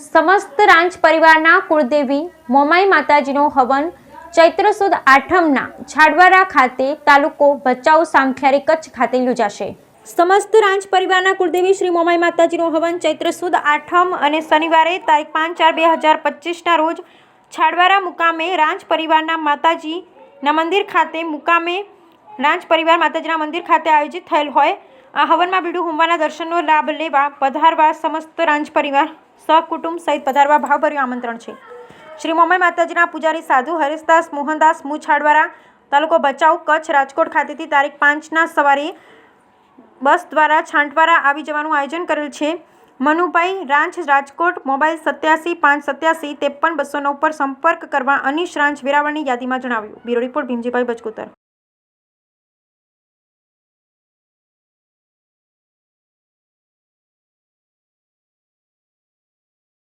સમસ્ત રાંચ પરિવારના કુળદેવી મોમાઈ માતાજીનો હવન ચૈત્ર સુદ આઠમના છાડવારા ખાતે તાલુકો ભચાઉ સામખિયારી કચ્છ ખાતે યોજાશે। સમસ્ત રાંચ પરિવારના કુળદેવી શ્રી મોમાઈ માતાજીનો હવન ચૈત્ર સુદ આઠમ અને શનિવારે તારીખ 5/4/2025ના રોજ છાડવારા મુકામે રાંચ પરિવારના માતાજીના મંદિર ખાતે રાંચ પરિવાર માતાજીના મંદિર ખાતે આયોજિત થયેલ હોય। આ હવનમાં બીડું હોમવાના દર્શનનો લાભ લેવા પધારવા સમસ્ત રાંચ પરિવાર સહકુટુંબ સહિત પધારવા ભાવભર્યું આમંત્રણ છે। શ્રી મોમાઈ માતાજીના પૂજારી સાધુ હરેશદાસ મોહનદાસ મુ છાડવારા તાલુકો ભચાઉ કચ્છ રાજકોટ ખાતેથી તારીખ 5ના સવારે બસ દ્વારા છાંટવારા આવી જવાનું આયોજન કરેલ છે। મનુભાઈ રાંચ રાજકોટ મોબાઈલ 87 587 53 209 પર સંપર્ક કરવા અનીશ રાંચ વેરાવળની યાદીમાં જણાવ્યું। Bureau report Bhimjibhai બચકુતર।